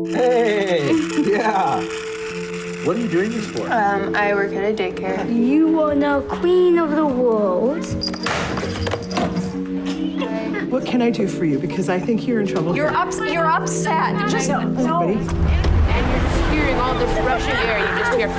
Hey, yeah. What are you doing this for? I work at a daycare. You are now queen of the world. What can I do for you? Because I think you're in trouble. You're upset. Just No. Buddy. and you're just hearing all this rushing air. You just hear.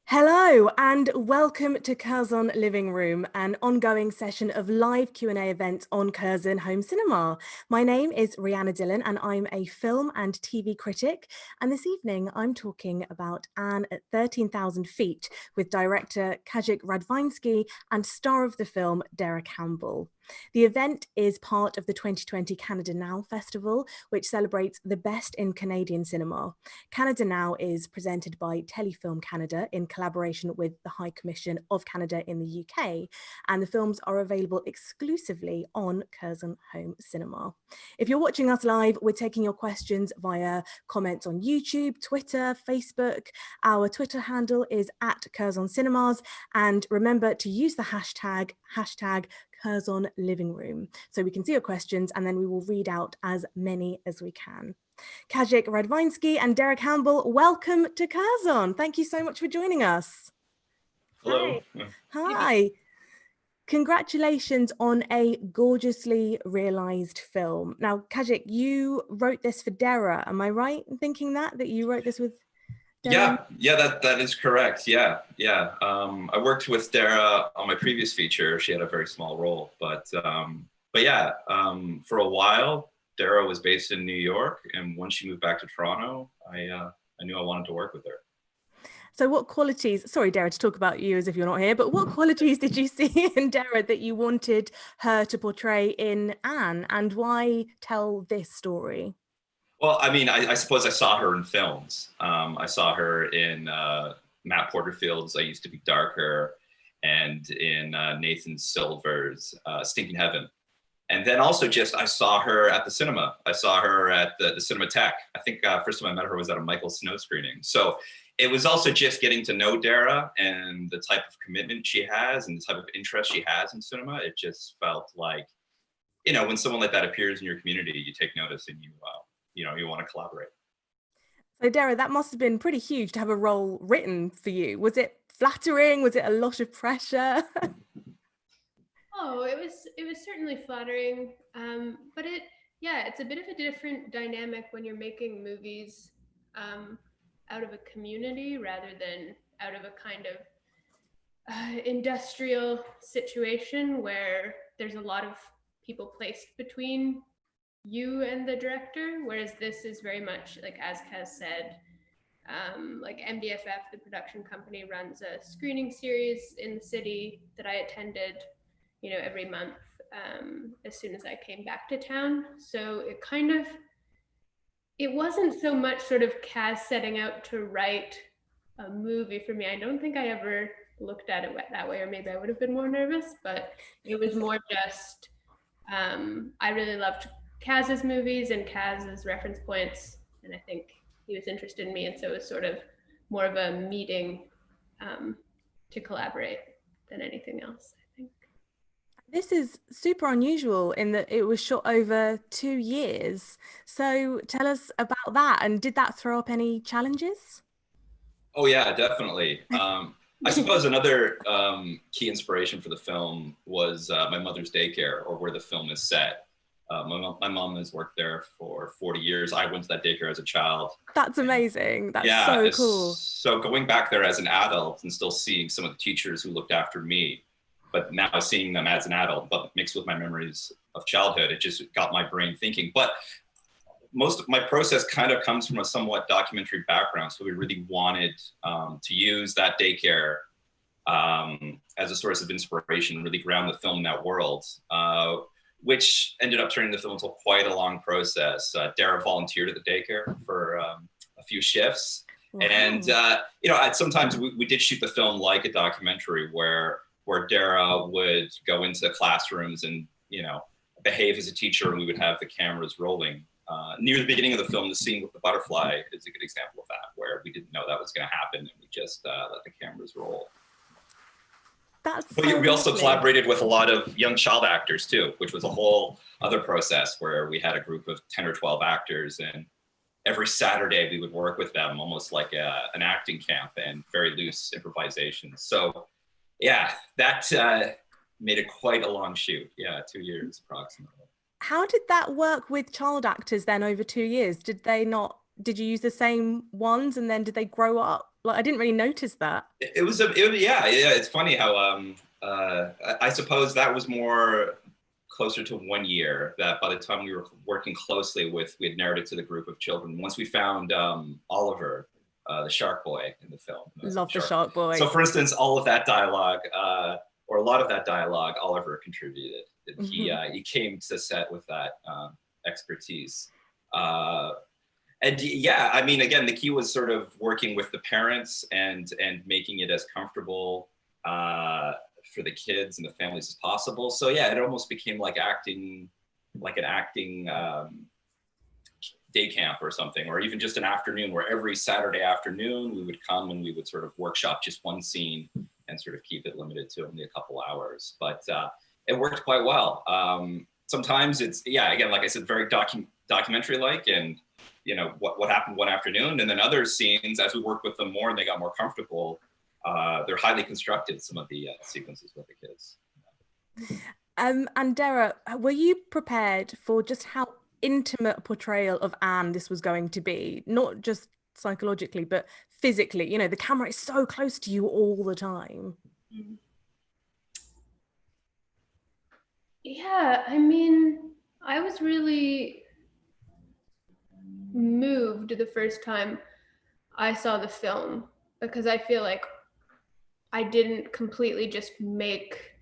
Hello and welcome to Curzon Living Room, an ongoing session of live Q&A events on Curzon Home Cinema. My name is Rihanna Dillon and I'm a film and TV critic. And this evening I'm talking about Anne at 13,000 Feet with director Kazik Radwanski and star of the film, Deragh Campbell. The event is part of the 2020 Canada Now Festival, which celebrates the best in Canadian cinema. Canada Now is presented by Telefilm Canada in collaboration with the High Commission of Canada in the UK, and the films are available exclusively on Curzon Home Cinema. If you're watching us live, we're taking your questions via comments on YouTube, Twitter, Facebook. Our Twitter handle is @CurzonCinemas, and remember to use the hashtag Curzon Living Room, so we can see your questions and then we will read out as many as we can. Kazik Radwanski and Deragh Campbell, welcome to Curzon. Thank you so much for joining us. Hello. Hi. Congratulations on a gorgeously realised film. Now, Kazik, you wrote this for Deragh. Am I right in thinking that you wrote this with Deragh? Yeah, that is correct. Yeah. I worked with Deragh on my previous feature. She had a very small role, but yeah, for a while, Deragh was based in New York, and once she moved back to Toronto, I knew I wanted to work with her. So what qualities, sorry Deragh to talk about you as if you're not here, but what qualities did you see in Deragh that you wanted her to portray in Anne, and why tell this story? Well, I mean, I suppose I saw her in films. I saw her in Matt Porterfield's I Used to Be Darker, and in Nathan Silver's Stinking Heaven. And then also I saw her at the cinema. I saw her at the Cinematography. I think first time I met her was at a Michael Snow screening. So it was also just getting to know Deragh and the type of commitment she has and the type of interest she has in cinema. It just felt like, you know, when someone like that appears in your community, you take notice and you want to collaborate. So Deragh, that must have been pretty huge to have a role written for you. Was it flattering? Was it a lot of pressure? Oh, it was certainly flattering, but it's a bit of a different dynamic when you're making movies out of a community rather than out of a kind of industrial situation where there's a lot of people placed between you and the director, whereas this is very much like, as Kaz said, like MDFF, the production company, runs a screening series in the city that I attended, you know, every month as soon as I came back to town. So it wasn't so much sort of Kaz setting out to write a movie for me. I don't think I ever looked at it that way, or maybe I would have been more nervous, but it was more just, I really loved Kaz's movies and Kaz's reference points, and I think he was interested in me, and so it was sort of more of a meeting to collaborate than anything else, I think. This is super unusual in that it was shot over 2 years. So tell us about that, and did that throw up any challenges? Oh yeah, definitely. I suppose another key inspiration for the film was my mother's daycare, or where the film is set. My mom has worked there for 40 years. I went to that daycare as a child. That's amazing. That's so cool. So going back there as an adult and still seeing some of the teachers who looked after me, but now seeing them as an adult, but mixed with my memories of childhood, it just got my brain thinking. But most of my process kind of comes from a somewhat documentary background. So we really wanted to use that daycare as a source of inspiration, really ground the film in that world, which ended up turning the film into quite a long process. Deragh volunteered at the daycare for a few shifts. Wow. And, sometimes we did shoot the film like a documentary where Deragh would go into classrooms and, behave as a teacher, and we would have the cameras rolling. Near the beginning of the film, the scene with the butterfly is a good example of that, where we didn't know that was going to happen, and we just let the cameras roll. That's But so we also lovely. collaborated with a lot of young child actors too, which was a whole other process where we had a group of 10 or 12 actors, and every Saturday we would work with them almost like an acting camp and very loose improvisation. So yeah, that made it quite a long shoot. Yeah, 2 years approximately. How did that work with child actors then over 2 years? Did you use the same ones, and then did they grow up? Like, I didn't really notice that. Yeah, it's funny how I suppose that was more closer to 1 year, that by the time we were working closely with, we had narrowed it to the group of children. Once we found Oliver, the shark boy in the film. Love the shark boy. So for instance, all of that dialogue, or a lot of that dialogue, Oliver contributed. He came to set with that expertise. And yeah, I mean, again, the key was sort of working with the parents and making it as comfortable for the kids and the families as possible. So yeah, it almost became like acting, like an acting day camp or something, or even just an afternoon where every Saturday afternoon we would come and we would sort of workshop just one scene and sort of keep it limited to only a couple hours. But it worked quite well. Sometimes it's, yeah, again, like I said, very documentary-like, and you know, what happened one afternoon. And then other scenes, as we worked with them more and they got more comfortable, they're highly constructed, some of the sequences with the kids. And Deragh, were you prepared for just how intimate a portrayal of Anne this was going to be? Not just psychologically, but physically. You know, the camera is so close to you all the time. Yeah, I mean, I was really moved the first time I saw the film, because I feel like I didn't completely just make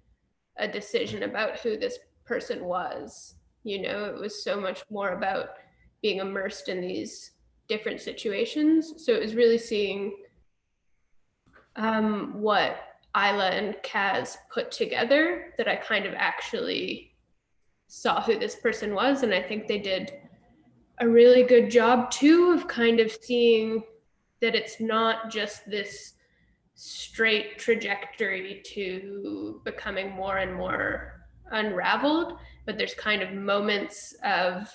a decision about who this person was. You know, it was so much more about being immersed in these different situations. So it was really seeing what Isla and Kaz put together that I kind of actually saw who this person was. And I think they did a really good job too of kind of seeing that it's not just this straight trajectory to becoming more and more unraveled, but there's kind of moments of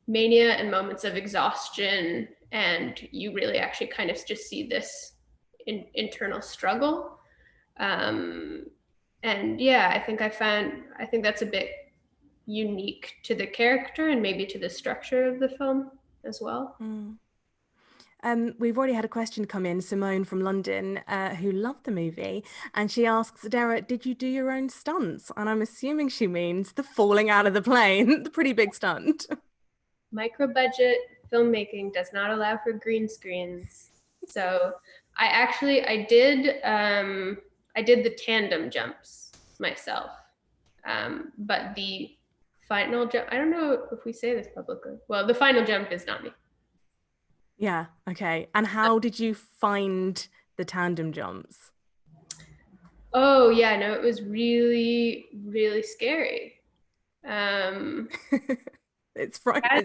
mania and moments of exhaustion, and you really actually kind of just see this internal struggle. And yeah, I think that's a bit unique to the character and maybe to the structure of the film as well. We've already had a question come in, Simone from London, who loved the movie, and she asks, Deragh, did you do your own stunts? And I'm assuming she means the falling out of the plane, the pretty big stunt. Micro-budget filmmaking does not allow for green screens. So I did the tandem jumps myself, but the final jump, I don't know if we say this publicly. Well, the final jump is not me. Yeah, okay. And how did you find the tandem jumps? Oh yeah, no, it was really, really scary. It's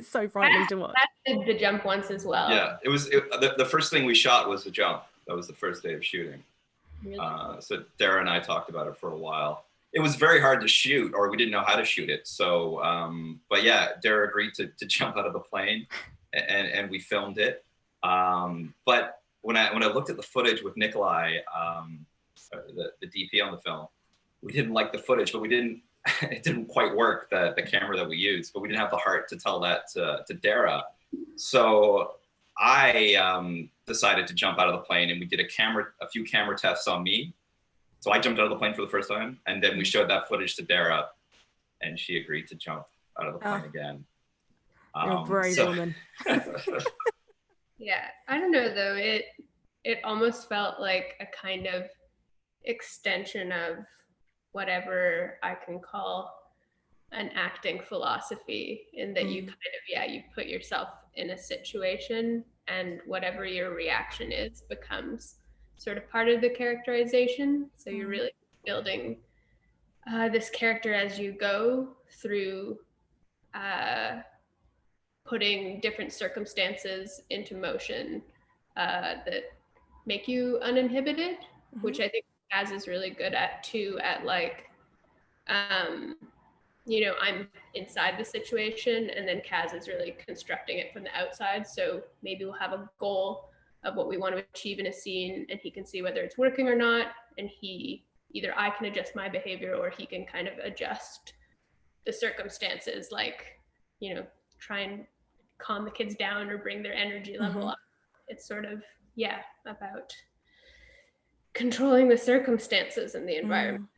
so frightening to watch. I did the jump once as well. Yeah, the first thing we shot was the jump. That was the first day of shooting. Really? So Deragh and I talked about it for a while. It was very hard to shoot, or we didn't know how to shoot it. So, but yeah, Deragh agreed to jump out of the plane, and we filmed it. But when I looked at the footage with Nikolai, the DP on the film, we didn't like the footage, but it didn't quite work, the camera that we used, but we didn't have the heart to tell that to Deragh. So I decided to jump out of the plane, and we did a few camera tests on me. So I jumped out of the plane for the first time, and then we showed that footage to Deragh, and she agreed to jump out of the plane again. You're a brave woman. Yeah, I don't know though. It almost felt like a kind of extension of whatever I can call an acting philosophy, in that you kind of, you put yourself in a situation, and whatever your reaction is becomes sort of part of the characterization. So you're really building this character as you go through putting different circumstances into motion that make you uninhibited, which I think Az is really good at too, at like, you know, I'm inside the situation and then Kaz is really constructing it from the outside. So maybe we'll have a goal of what we want to achieve in a scene and he can see whether it's working or not. And either I can adjust my behavior or he can kind of adjust the circumstances, like, you know, try and calm the kids down or bring their energy level up. It's sort of, yeah, about controlling the circumstances and the environment.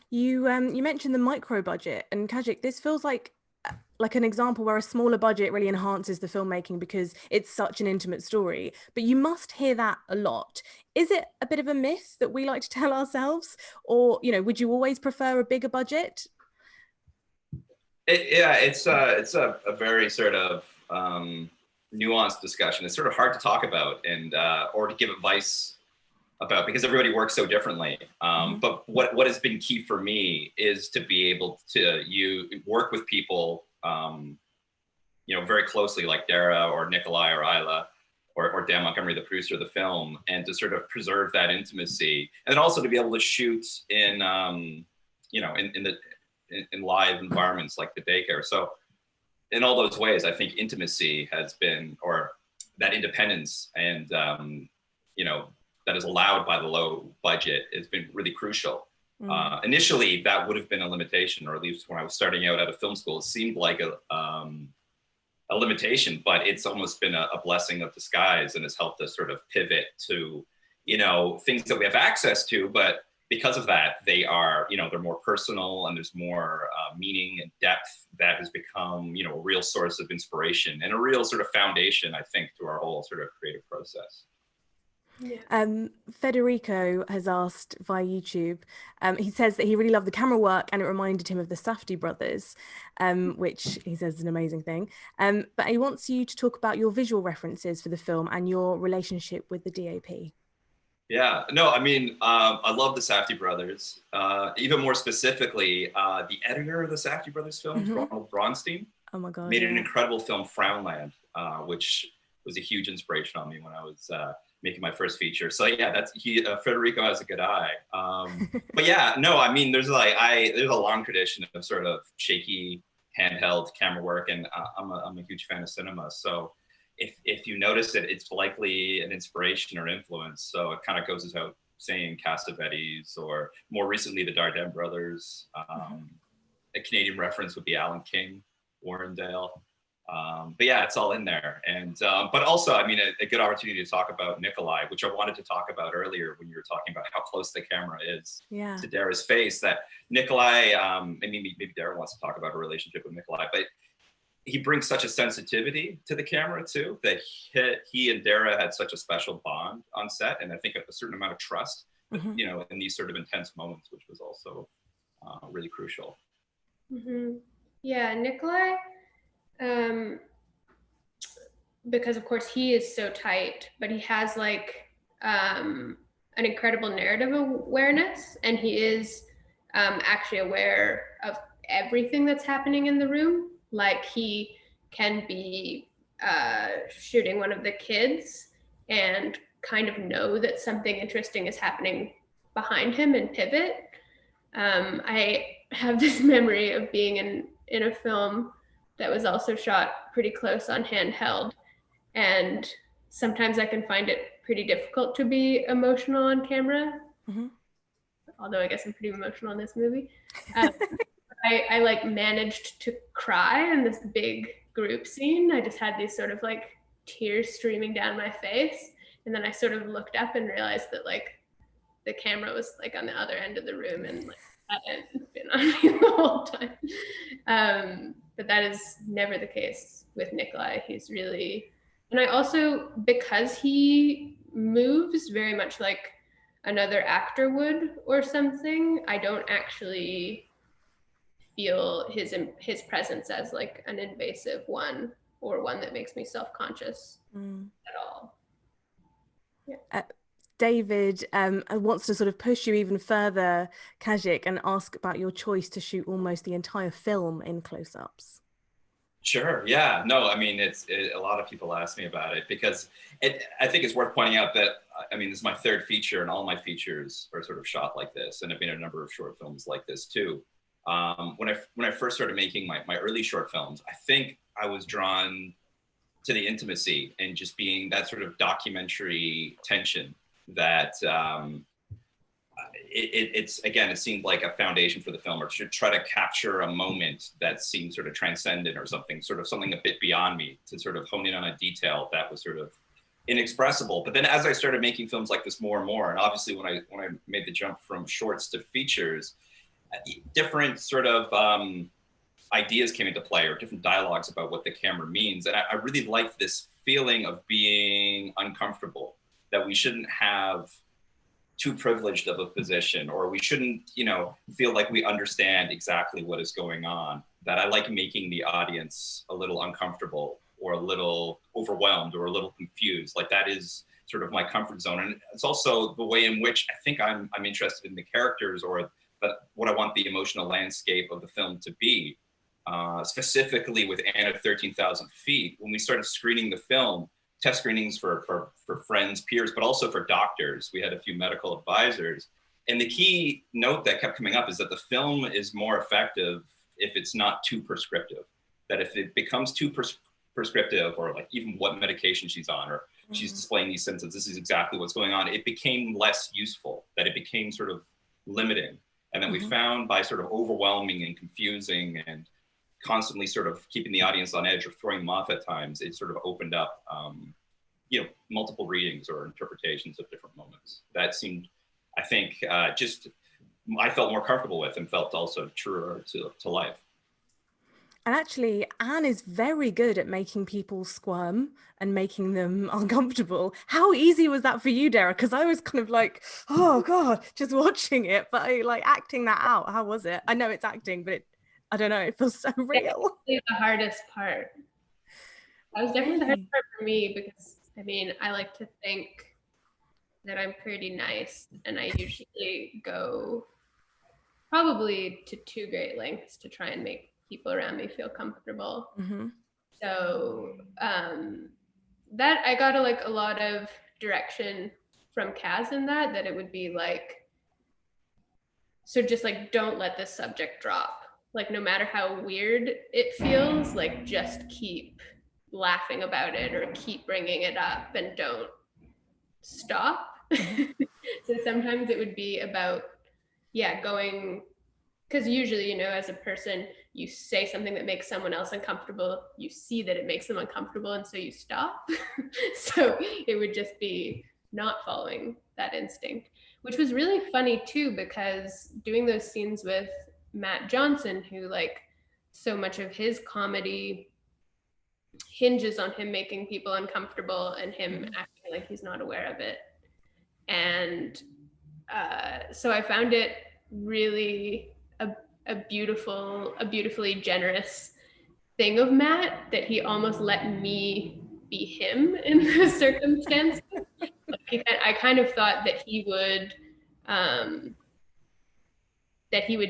You mentioned the micro budget, and Kazik, this feels like an example where a smaller budget really enhances the filmmaking because it's such an intimate story. But you must hear that a lot. Is it a bit of a myth that we like to tell ourselves, or, you know, would you always prefer a bigger budget? It's a very sort of nuanced discussion. It's sort of hard to talk about and or to give advice about because everybody works so differently. But what has been key for me is to be able to work with people, you know, very closely, like Deragh or Nikolai or Isla or Dan Montgomery, the producer of the film, and to sort of preserve that intimacy, and then also to be able to shoot in, you know, in live environments like the daycare. So in all those ways, I think intimacy has been, or that independence and, you know, that is allowed by the low budget has been really crucial. Initially, that would have been a limitation, or at least when I was starting out at a film school, it seemed like a limitation, but it's almost been a blessing of disguise and has helped us sort of pivot to, you know, things that we have access to, but because of that, they are, you know, they're more personal and there's more meaning and depth that has become, you know, a real source of inspiration and a real sort of foundation, I think, to our whole sort of creative process. Yeah. Federico has asked via YouTube, he says that he really loved the camera work and it reminded him of the Safdie brothers, which he says is an amazing thing. But he wants you to talk about your visual references for the film and your relationship with the DOP. Yeah, no, I mean, I love the Safdie brothers. Even more specifically, the editor of the Safdie brothers films, Ronald Braunstein, oh my God, made an incredible film, Frownland, which was a huge inspiration on me when I was making my first feature. So yeah, Federico has a good eye. But yeah, no, I mean, there's a long tradition of sort of shaky handheld camera work, and I'm a huge fan of cinema. So if you notice it, it's likely an inspiration or influence. So it kind of goes without saying Cassavetes, or more recently the Dardenne brothers. A Canadian reference would be Alan King, Warrendale. But yeah, it's all in there. And but also, I mean, a good opportunity to talk about Nikolai, which I wanted to talk about earlier when you were talking about how close the camera is to Dara's face. That Nikolai, maybe Deragh wants to talk about a relationship with Nikolai, but he brings such a sensitivity to the camera too, that he and Deragh had such a special bond on set, and I think a certain amount of trust, you know, in these sort of intense moments, which was also really crucial. Yeah, Nikolai, because of course he is so tight, but he has like an incredible narrative awareness, and he is actually aware of everything that's happening in the room. Like he can be shooting one of the kids and kind of know that something interesting is happening behind him and pivot. I have this memory of being in a film that was also shot pretty close on handheld, and sometimes I can find it pretty difficult to be emotional on camera. Although I guess I'm pretty emotional in this movie. I like managed to cry in this big group scene. I just had these sort of like tears streaming down my face. And then I sort of looked up and realized that like the camera was like on the other end of the room and like that hadn't been on me the whole time. But that is never the case with Nikolai. He's really, and I also, because he moves very much like another actor would or something, I don't actually feel his presence as like an invasive one or one that makes me self-conscious at all. David wants to sort of push you even further, Kazik, and ask about your choice to shoot almost the entire film in close-ups. Sure. Yeah. No, I mean, a lot of people ask me about it because I think it's worth pointing out that, I mean, this is my third feature and all my features are sort of shot like this. And I've made a number of short films like this too. When I first started making my early short films, I think I was drawn to the intimacy and just being that sort of documentary tension that it seemed like a foundation for the film, or to try to capture a moment that seemed sort of transcendent or something a bit beyond me, to sort of hone in on a detail that was sort of inexpressible. But then as I started making films like this more and more, and obviously when I made the jump from shorts to features, different sort of ideas came into play, or different dialogues about what the camera means. And I really like this feeling of being uncomfortable, that we shouldn't have too privileged of a position, or we shouldn't, feel like we understand exactly what is going on. That I like making the audience a little uncomfortable, or a little overwhelmed, or a little confused. Like, that is sort of my comfort zone. And it's also the way in which I think I'm interested in the characters, or what I want the emotional landscape of the film to be. Specifically with Anna 13,000 Feet, when we started screening the film, test screenings for friends, peers, but also for doctors. We had a few medical advisors. And the key note that kept coming up is that the film is more effective if it's not too prescriptive. That if it becomes too prescriptive, or like even what medication she's on, or she's displaying these symptoms, this is exactly what's going on, it became less useful, that it became sort of limiting. And then we found, by sort of overwhelming and confusing and constantly sort of keeping the audience on edge or throwing them off at times, it sort of opened up, multiple readings or interpretations of different moments. That seemed, I think, I felt more comfortable with, and felt also truer to life. And actually, Anne is very good at making people squirm and making them uncomfortable. How easy was that for you, Deragh? Because I was kind of like, oh God, just watching it, but acting that out. How was it? I know it's acting, but I don't know, it feels so real. It's the hardest part. That was definitely the hardest part for me, because I like to think that I'm pretty nice, and I usually go probably to too great lengths to try and make people around me feel comfortable. So that I got a lot of direction from Kaz in that it would be like, so just don't let this subject drop. No matter how weird it feels, just keep laughing about it, or keep bringing it up, and don't stop. So sometimes it would be about, going, because usually, as a person, you say something that makes someone else uncomfortable, you see that it makes them uncomfortable, and so you stop. So it would just be not following that instinct, which was really funny too, because doing those scenes with Matt Johnson, who so much of his comedy hinges on him making people uncomfortable and him acting like he's not aware of it. And so I found it really a beautifully generous thing of Matt, that he almost let me be him in the circumstance. I kind of thought that he would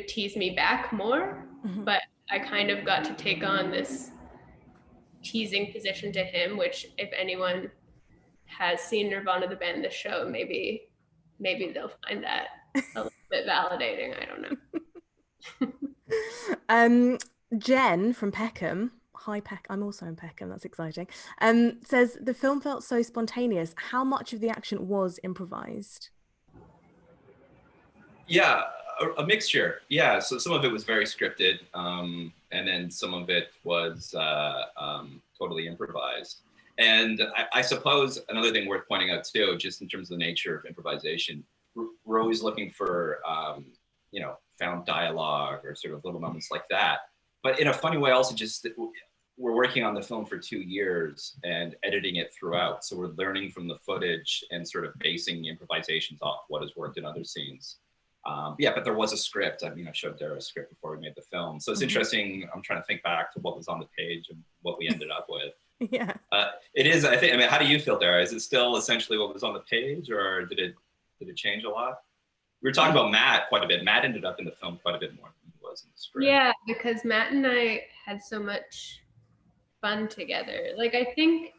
tease me back more, but I kind of got to take on this teasing position to him, which, if anyone has seen Nirvana the band, the show, maybe they'll find that a little bit validating. I don't know. Jen from Peckham, hi I'm also in Peckham, that's exciting, says the film felt so spontaneous. How much of the action was improvised? Yeah, a mixture. Yeah, so some of it was very scripted, and then some of it was totally improvised. And I suppose another thing worth pointing out too, just in terms of the nature of improvisation, we're always looking for, found dialogue, or sort of little moments like that. But in a funny way, also, just we're working on the film for 2 years and editing it throughout. So we're learning from the footage and sort of basing the improvisations off what has worked in other scenes. But there was a script. I showed Deragh a script before we made the film. So it's interesting. I'm trying to think back to what was on the page and what we ended up with. Yeah. It is, I think, I mean, how do you feel, Deragh? Is it still essentially what was on the page, or did it change a lot? We were talking about Matt quite a bit. Matt ended up in the film quite a bit more than he was in the script. Yeah, because Matt and I had so much fun together. Like, I think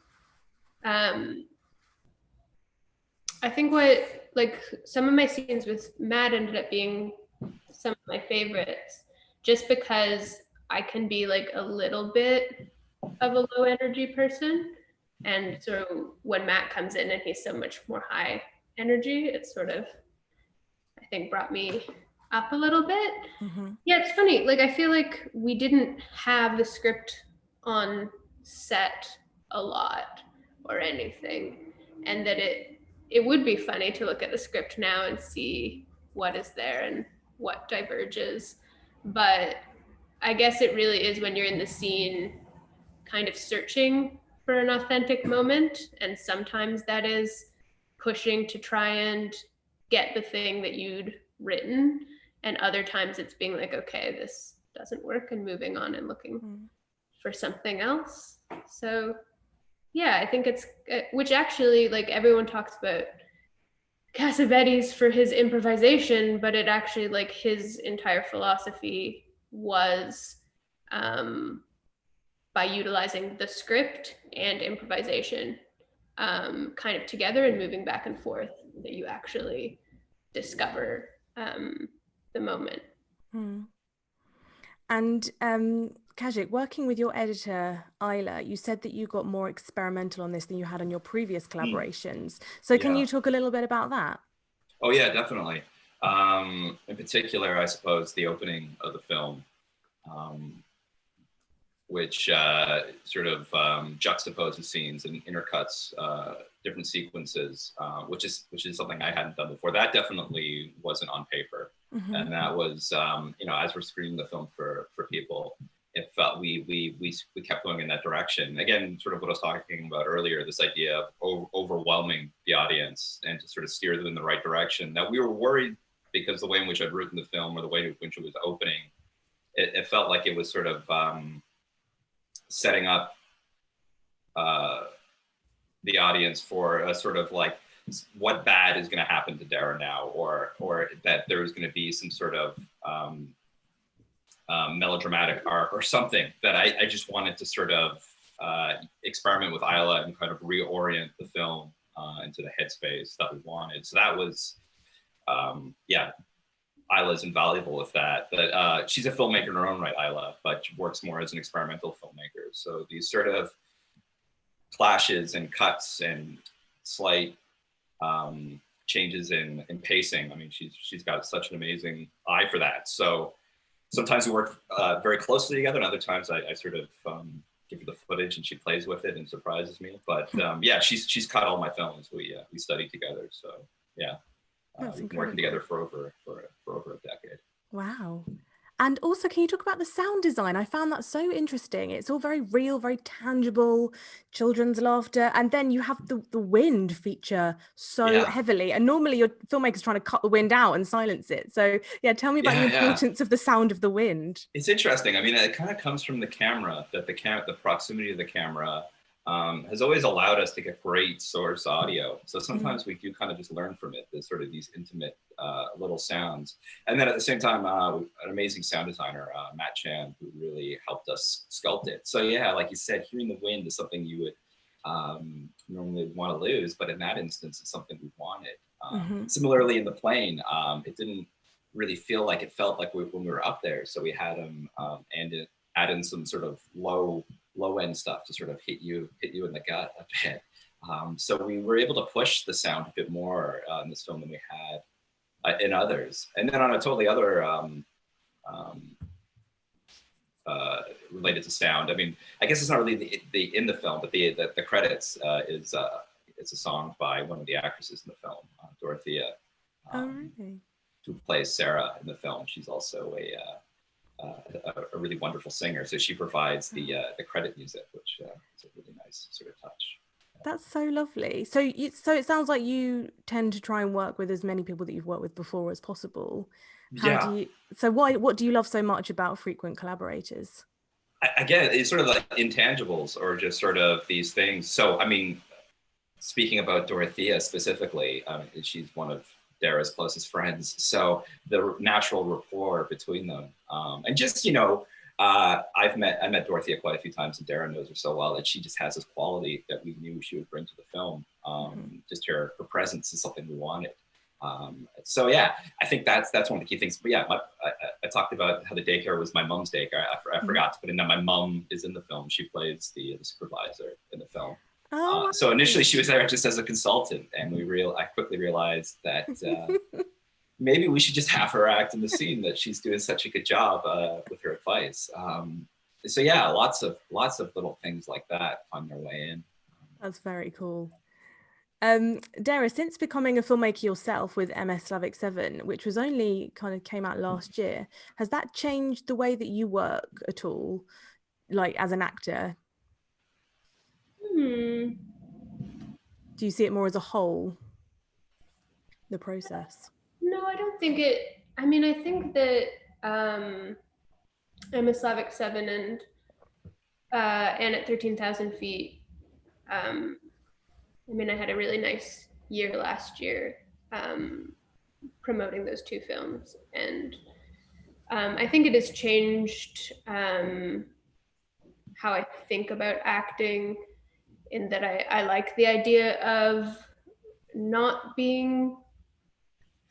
what, like, some of my scenes with Matt ended up being some of my favorites, just because I can be like a little bit of a low energy person. And so when Matt comes in and he's so much more high energy, it sort of, I think, brought me up a little bit. Yeah, it's funny. Like, I feel like we didn't have the script on set a lot or anything, and that it would be funny to look at the script now and see what is there and what diverges. But I guess it really is when you're in the scene kind of searching for an authentic moment, and sometimes that is pushing to try and get the thing that you'd written, and other times it's being like, okay, this doesn't work, and moving on and looking for something else. So yeah, I think it's, which actually, like, everyone talks about Cassavetes for his improvisation, but it actually, like, his entire philosophy was by utilizing the script and improvisation kind of together and moving back and forth, that you actually discover the moment. And Kazik, working with your editor, Isla, you said that you got more experimental on this than you had on your previous collaborations. So can you talk a little bit about that? Oh yeah, definitely. In particular, I suppose the opening of the film, which sort of juxtaposes scenes and intercuts different sequences, which is something I hadn't done before. That definitely wasn't on paper, and that was you know, as we're screening the film for people, it felt we kept going in that direction. Again, sort of what I was talking about earlier, this idea of overwhelming the audience and to sort of steer them in the right direction. That we were worried because the way in which I'd written the film or the way in which it was opening, it felt like it was sort of setting up the audience for a sort of like, what bad is going to happen to Deragh now, or that there was going to be some sort of melodramatic arc or something, that I just wanted to sort of experiment with Isla and kind of reorient the film into the headspace that we wanted. So that was, yeah, Isla's invaluable with that. But she's a filmmaker in her own right, Isla, but she works more as an experimental filmmaker. So these sort of clashes and cuts and slight changes in pacing. I mean, she's got such an amazing eye for that. So sometimes we work very closely together, and other times I sort of give her the footage and she plays with it and surprises me. But yeah, she's cut all my films. We studied together. So yeah. We've been working together for over a decade. Wow. And also, can you talk about the sound design? I found that so interesting. It's all very real, very tangible, children's laughter. And then you have the wind feature so heavily. And normally your filmmaker's trying to cut the wind out and silence it. So yeah, tell me about the importance of the sound of the wind. It's interesting. I mean, it kind of comes from the camera, that the proximity of the camera has always allowed us to get great source audio. So sometimes we do kind of just learn from it, sort of these intimate little sounds. And then at the same time, an amazing sound designer, Matt Chan, who really helped us sculpt it. So yeah, like you said, hearing the wind is something you would normally want to lose, but in that instance, it's something we wanted. Similarly, in the plane, it didn't really feel like, it felt like when we were up there. So we had him add in some sort of low end stuff to sort of hit you in the gut a bit. So we were able to push the sound a bit more in this film than we had in others. And then on a totally other related to sound, I mean, I guess it's not really the in the film, but the credits is it's a song by one of the actresses in the film, Dorothea, who plays Sarah in the film. She's also a really wonderful singer, so she provides the credit music, which is a really nice sort of touch. That's so lovely. So it sounds like you tend to try and work with as many people that you've worked with before as possible. What do you love so much about frequent collaborators? again, it's sort of like intangibles or just sort of these things. So, I mean, speaking about Dorothea specifically, she's one of Dara's closest friends. So the natural rapport between them, and just, you know, I met Dorothea quite a few times, and Dara knows her so well that she just has this quality that we knew she would bring to the film. Just her presence is something we wanted. So yeah, I think that's one of the key things. But yeah, I talked about how the daycare was my mom's daycare. I forgot to put in that my mom is in the film. She plays the supervisor in the film. Oh, so initially she was there just as a consultant, and I quickly realized that maybe we should just have her act in the scene, that she's doing such a good job with her advice. So yeah, lots of little things like that find their way in. That's very cool. Deragh, since becoming a filmmaker yourself with MS Slavic 7, which was only kind of came out last year, has that changed the way that you work at all, like as an actor? Do you see it more as a whole, the process? No, I don't think it. I mean, I think that MS Slavic 7 and at 13,000 feet. I mean, I had a really nice year last year promoting those two films, and I think it has changed how I think about acting, in that I like the idea of not being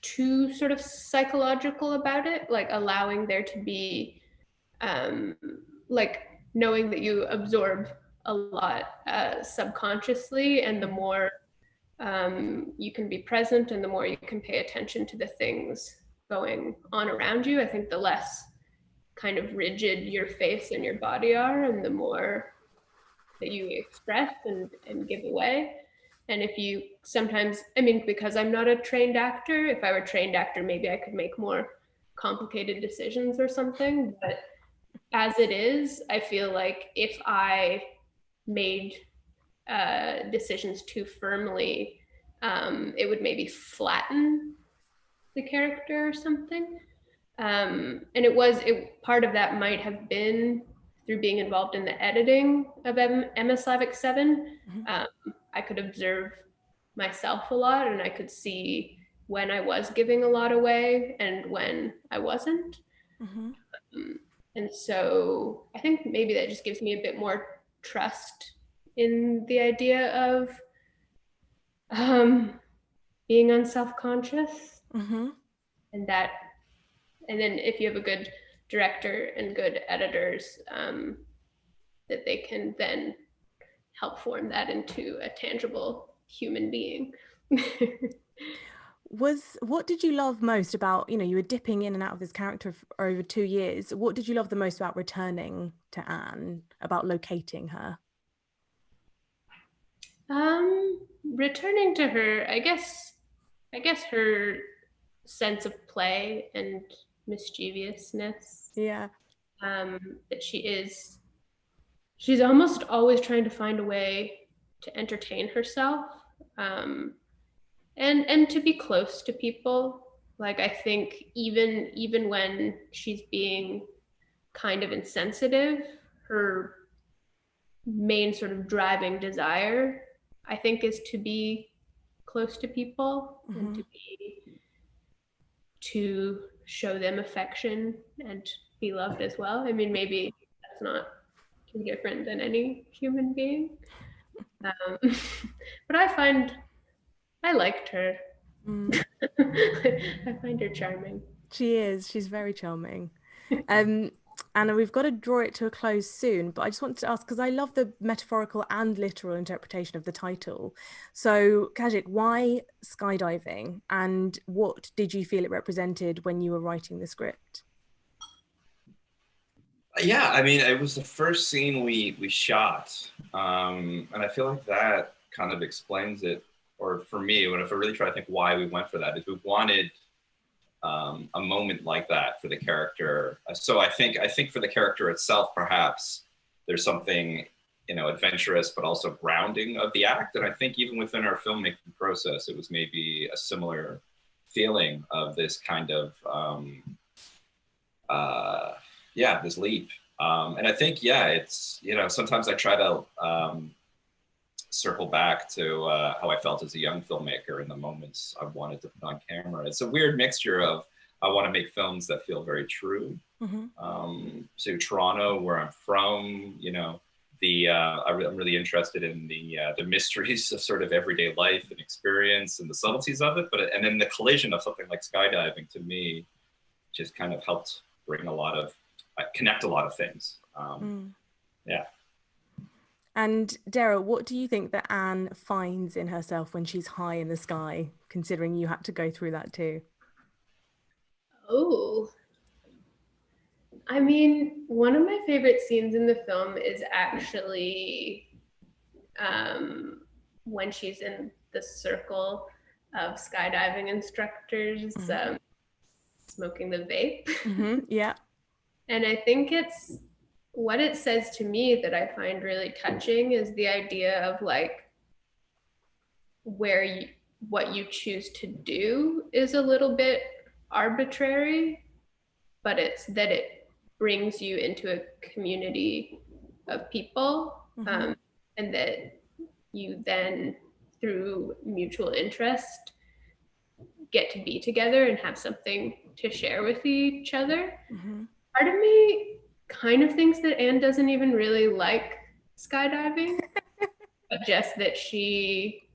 too sort of psychological about it, like allowing there to be like knowing that you absorb a lot subconsciously, and the more you can be present and the more you can pay attention to the things going on around you, I think the less kind of rigid your face and your body are, and the more that you express and give away. And if you sometimes, I mean, because I'm not a trained actor, if I were a trained actor, maybe I could make more complicated decisions or something. But as it is, I feel like if I made decisions too firmly, it would maybe flatten the character or something. And part of that might have been through being involved in the editing of MS Slavic 7. I could observe myself a lot, and I could see when I was giving a lot away and when I wasn't. And so I think maybe that just gives me a bit more trust in the idea of being unself-conscious. And then if you have a good director and good editors, that they can then help form that into a tangible human being. What did you love most about, you know, you were dipping in and out of this character for over 2 years. What did you love the most about returning to Anne, about locating her? Returning to her, I guess her sense of play and mischievousness. Yeah. That she's almost always trying to find a way to entertain herself, and to be close to people. Like, I think even when she's being kind of insensitive, her main sort of driving desire, I think, is to be close to people and to show them affection and be loved as well. I mean, maybe that's not too different than any human being. But I liked her. I find her charming. She is. She's very charming. Anna, we've got to draw it to a close soon, but I just wanted to ask, because I love the metaphorical and literal interpretation of the title. So, Kazik, why skydiving, and what did you feel it represented when you were writing the script? Yeah, I mean, it was the first scene we shot, and I feel like that kind of explains it. Or for me, if I really try to think why we went for that, is we wanted a moment like that for the character. So I think for the character itself, perhaps there's something, you know, adventurous but also grounding of the act. And I think even within our filmmaking process, it was maybe a similar feeling of this kind of this leap. And I think, yeah, it's, you know, sometimes I try to circle back to how I felt as a young filmmaker in the moments I wanted to put on camera. It's a weird mixture of, I want to make films that feel very true to Toronto, where I'm from, you know, I'm really interested in the mysteries of sort of everyday life and experience and the subtleties of it. And then the collision of something like skydiving, to me, just kind of helped bring a lot of, connect a lot of things. Yeah. And Deragh, what do you think that Anne finds in herself when she's high in the sky, considering you had to go through that too? Oh, I mean, one of my favorite scenes in the film is actually when she's in the circle of skydiving instructors smoking the vape. Yeah. And I think it's what it says to me that I find really touching is the idea of like what you choose to do is a little bit arbitrary, but it's that it brings you into a community of people, and that you then, through mutual interest, get to be together and have something to share with each other. Part of me kind of thinks that Anne doesn't even really like skydiving, but just that she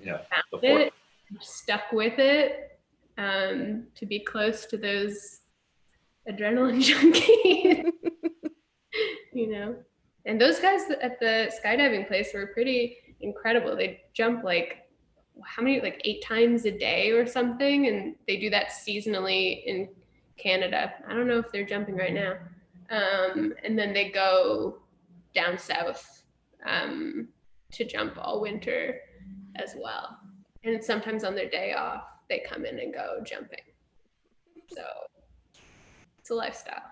found it, stuck with it, to be close to those adrenaline junkies, you know. And those guys at the skydiving place were pretty incredible. They jump like how many, like 8 times a day or something, and they do that seasonally in Canada. I don't know if they're jumping right now. And then they go down south to jump all winter as well. And sometimes on their day off, they come in and go jumping. So it's a lifestyle.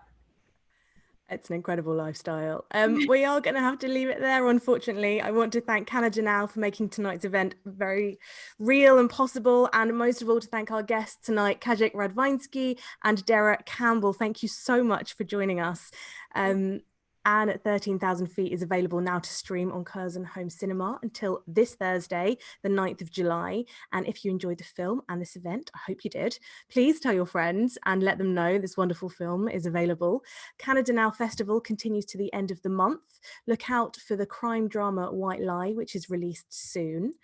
It's an incredible lifestyle. We are going to have to leave it there, unfortunately. I want to thank Canada Now for making tonight's event very real and possible. And most of all, to thank our guests tonight, Kazik Radwanski and Deragh Campbell. Thank you so much for joining us. Anne at 13,000 Feet is available now to stream on Curzon Home Cinema until this Thursday, the 9th of July. And if you enjoyed the film and this event, I hope you did, please tell your friends and let them know this wonderful film is available. Canada Now Festival continues to the end of the month. Look out for the crime drama White Lie, which is released soon.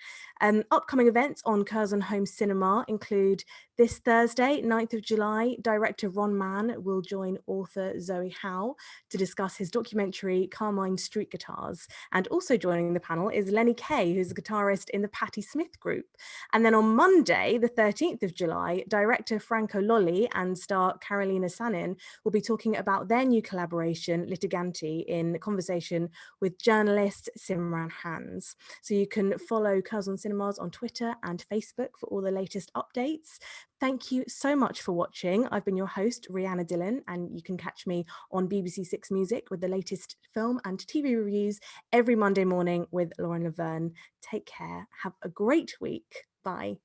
Upcoming events on Curzon Home Cinema include this Thursday, 9th of July, director Ron Mann will join author Zoe Howe to discuss his documentary Carmine Street Guitars. And also joining the panel is Lenny Kay, who's a guitarist in the Patti Smith group. And then on Monday, the 13th of July, director Franco Lolli and star Carolina Sanin will be talking about their new collaboration, Litiganti, in conversation with journalist Simran Hans. So you can follow Curzon Cinemas on Twitter and Facebook for all the latest updates. Thank you so much for watching. I've been your host, Rihanna Dillon, and you can catch me on BBC Six Music with the latest film and TV reviews every Monday morning with Lauren Laverne. Take care. Have a great week. Bye.